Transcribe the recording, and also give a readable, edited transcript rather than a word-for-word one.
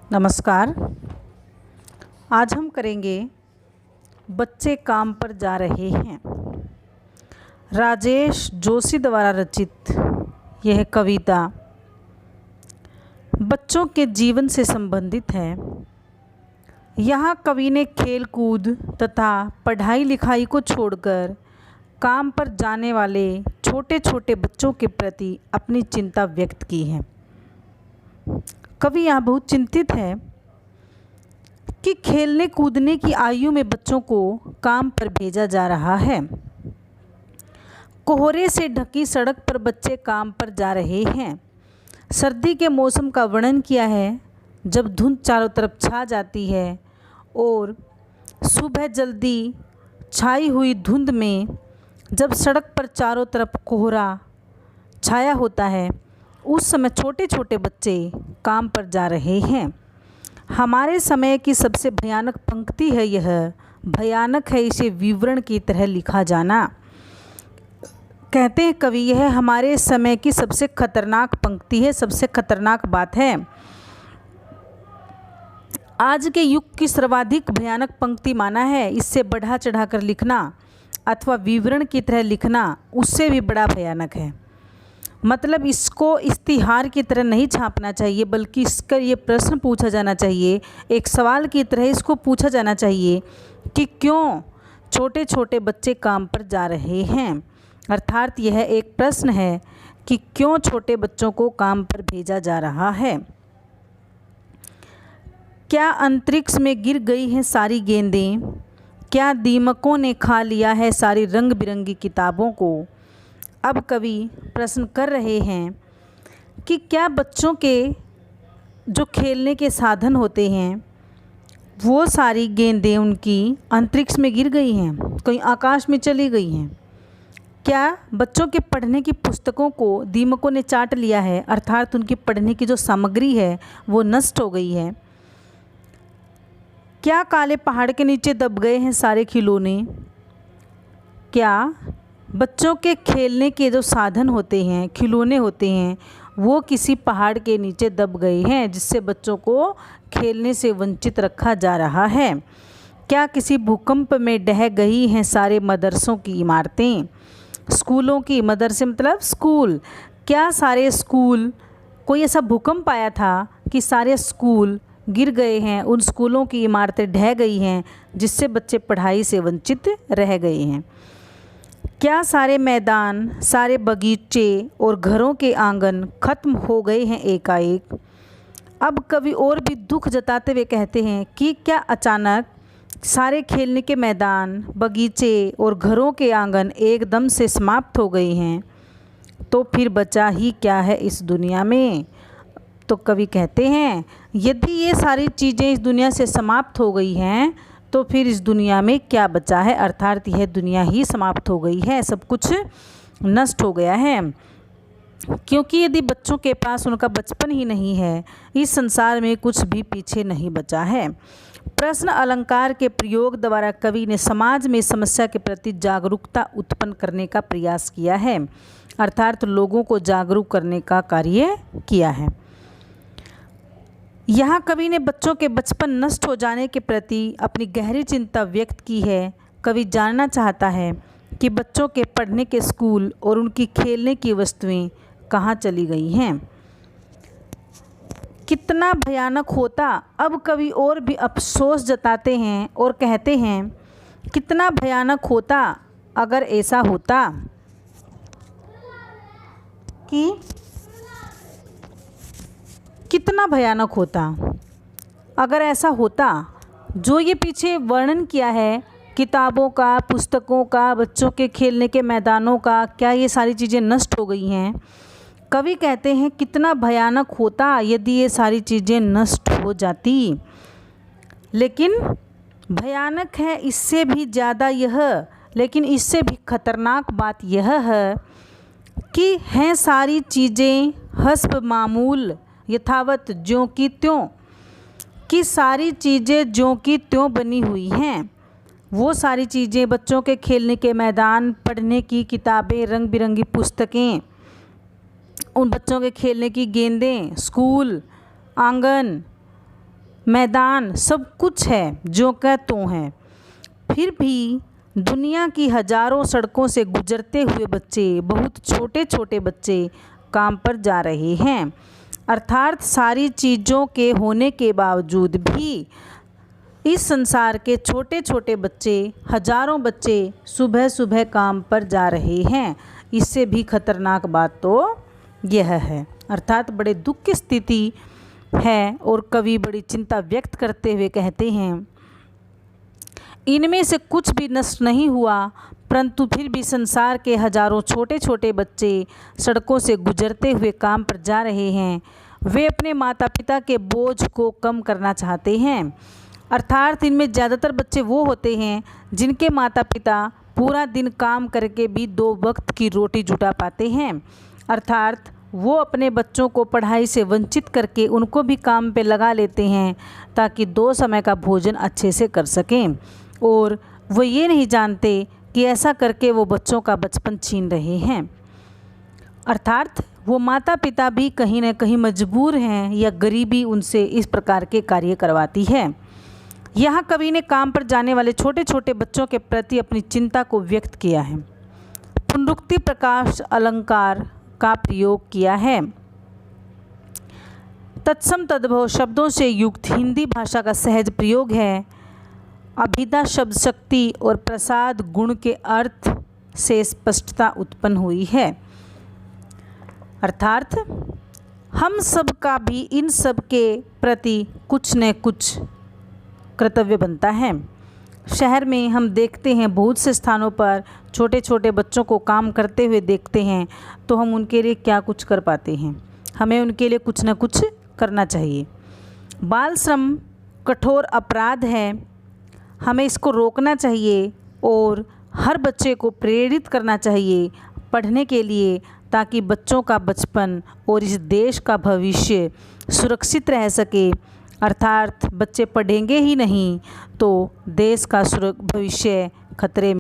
नमस्कार। आज हम करेंगे बच्चे काम पर जा रहे हैं। राजेश जोशी द्वारा रचित यह कविता बच्चों के जीवन से संबंधित है। यहाँ कवि ने खेल कूद तथा पढ़ाई लिखाई को छोड़कर काम पर जाने वाले छोटे छोटे बच्चों के प्रति अपनी चिंता व्यक्त की है। कवि यहाँ बहुत चिंतित है कि खेलने कूदने की आयु में बच्चों को काम पर भेजा जा रहा है। कोहरे से ढकी सड़क पर बच्चे काम पर जा रहे हैं। सर्दी के मौसम का वर्णन किया है, जब धुंध चारों तरफ छा जाती है और सुबह जल्दी छाई हुई धुंध में जब सड़क पर चारों तरफ कोहरा छाया होता है, उस समय छोटे छोटे बच्चे काम पर जा रहे हैं। हमारे समय की सबसे भयानक पंक्ति है यह। भयानक है इसे विवरण की तरह लिखा जाना। कहते हैं कवि, यह हमारे समय की सबसे खतरनाक पंक्ति है, सबसे खतरनाक बात है। आज के युग की सर्वाधिक भयानक पंक्ति माना है। इससे बढ़ा चढ़ाकर लिखना अथवा विवरण की तरह लिखना उससे भी बड़ा भयानक है। मतलब इसको इश्तिहार की तरह नहीं छापना चाहिए, बल्कि इसका ये प्रश्न पूछा जाना चाहिए, एक सवाल की तरह इसको पूछा जाना चाहिए कि क्यों छोटे छोटे बच्चे काम पर जा रहे हैं। अर्थात यह एक प्रश्न है कि क्यों छोटे बच्चों को काम पर भेजा जा रहा है। क्या अंतरिक्ष में गिर गई हैं सारी गेंदें? क्या दीमकों ने खा लिया है सारी रंग बिरंगी किताबों को? अब कवि प्रश्न कर रहे हैं कि क्या बच्चों के जो खेलने के साधन होते हैं वो सारी गेंदें उनकी अंतरिक्ष में गिर गई हैं, कहीं आकाश में चली गई हैं? क्या बच्चों के पढ़ने की पुस्तकों को दीमकों ने चाट लिया है, अर्थात उनकी पढ़ने की जो सामग्री है वो नष्ट हो गई है? क्या काले पहाड़ के नीचे दब गए हैं सारे खिलौने? क्या बच्चों के खेलने के जो साधन होते हैं, खिलौने होते हैं, वो किसी पहाड़ के नीचे दब गए हैं जिससे बच्चों को खेलने से वंचित रखा जा रहा है? क्या किसी भूकंप में ढह गई हैं सारे मदरसों की इमारतें, स्कूलों की? मदरसे मतलब स्कूल। क्या सारे स्कूल, कोई ऐसा भूकंप आया था कि सारे स्कूल गिर गए हैं, उन स्कूलों की इमारतें ढह गई हैं जिससे बच्चे पढ़ाई से वंचित रह गए हैं? क्या सारे मैदान, सारे बगीचे और घरों के आंगन खत्म हो गए हैं एकाएक? अब कवि और भी दुख जताते हुए कहते हैं कि क्या अचानक सारे खेलने के मैदान, बगीचे और घरों के आंगन एकदम से समाप्त हो गए हैं? तो फिर बचा ही क्या है इस दुनिया में? तो कवि कहते हैं, यदि ये सारी चीज़ें इस दुनिया से समाप्त हो गई हैं तो फिर इस दुनिया में क्या बचा है? अर्थात यह दुनिया ही समाप्त हो गई है, सब कुछ नष्ट हो गया है। क्योंकि यदि बच्चों के पास उनका बचपन ही नहीं है, इस संसार में कुछ भी पीछे नहीं बचा है। प्रश्न अलंकार के प्रयोग द्वारा कवि ने समाज में समस्या के प्रति जागरूकता उत्पन्न करने का प्रयास किया है, अर्थात लोगों को जागरूक करने का कार्य किया है। यहाँ कवि ने बच्चों के बचपन नष्ट हो जाने के प्रति अपनी गहरी चिंता व्यक्त की है। कवि जानना चाहता है कि बच्चों के पढ़ने के स्कूल और उनकी खेलने की वस्तुएं कहाँ चली गई हैं। कितना भयानक होता, अब कवि और भी अफसोस जताते हैं और कहते हैं, कितना भयानक होता अगर ऐसा होता कि कितना भयानक होता अगर ऐसा होता। जो ये पीछे वर्णन किया है किताबों का, पुस्तकों का, बच्चों के खेलने के मैदानों का, क्या ये सारी चीज़ें नष्ट हो गई हैं? कवि कहते हैं कितना भयानक होता यदि ये सारी चीज़ें नष्ट हो जाती। लेकिन भयानक है इससे भी ज़्यादा यह, लेकिन इससे भी खतरनाक बात यह है कि हैं सारी चीज़ें हस्ब मामूल यथावत, ज्यों की त्यों, कि सारी चीज़ें ज्यों की त्यों बनी हुई हैं। वो सारी चीज़ें, बच्चों के खेलने के मैदान, पढ़ने की किताबें, रंग बिरंगी पुस्तकें, उन बच्चों के खेलने की गेंदें, स्कूल, आंगन, मैदान सब कुछ है जो कह त्यों है। फिर भी दुनिया की हजारों सड़कों से गुजरते हुए बच्चे, बहुत छोटे छोटे बच्चे काम पर जा रहे हैं। अर्थात सारी चीज़ों के होने के बावजूद भी इस संसार के छोटे छोटे बच्चे, हजारों बच्चे सुबह सुबह काम पर जा रहे हैं। इससे भी खतरनाक बात तो यह है। अर्थात बड़े दुख की स्थिति है और कवि बड़ी चिंता व्यक्त करते हुए कहते हैं, इनमें से कुछ भी नष्ट नहीं हुआ, परंतु फिर भी संसार के हजारों छोटे छोटे बच्चे सड़कों से गुजरते हुए काम पर जा रहे हैं। वे अपने माता पिता के बोझ को कम करना चाहते हैं। अर्थात इनमें ज़्यादातर बच्चे वो होते हैं जिनके माता पिता पूरा दिन काम करके भी 2 वक्त की रोटी जुटा पाते हैं। अर्थात वो अपने बच्चों को पढ़ाई से वंचित करके उनको भी काम पे लगा लेते हैं ताकि 2 समय का भोजन अच्छे से कर सकें, और वो ये नहीं जानते कि ऐसा करके वो बच्चों का बचपन छीन रहे हैं। अर्थात वो माता पिता भी कहीं ना कहीं मजबूर हैं या गरीबी उनसे इस प्रकार के कार्य करवाती है। यहाँ कवि ने काम पर जाने वाले छोटे छोटे बच्चों के प्रति अपनी चिंता को व्यक्त किया है। पुनरुक्ति प्रकाश अलंकार का प्रयोग किया है। तत्सम तद्भव शब्दों से युक्त हिंदी भाषा का सहज प्रयोग है। अभिधा शब्द शक्ति और प्रसाद गुण के अर्थ से स्पष्टता उत्पन्न हुई है। अर्थात हम सब का भी इन सब के प्रति कुछ न कुछ कर्तव्य बनता है। शहर में हम देखते हैं बहुत से स्थानों पर छोटे छोटे बच्चों को काम करते हुए देखते हैं, तो हम उनके लिए क्या कुछ कर पाते हैं। हमें उनके लिए कुछ न कुछ करना चाहिए। बाल श्रम कठोर अपराध है, हमें इसको रोकना चाहिए और हर बच्चे को प्रेरित करना चाहिए पढ़ने के लिए, ताकि बच्चों का बचपन और इस देश का भविष्य सुरक्षित रह सके। अर्थात बच्चे पढ़ेंगे ही नहीं तो देश का भविष्य खतरे में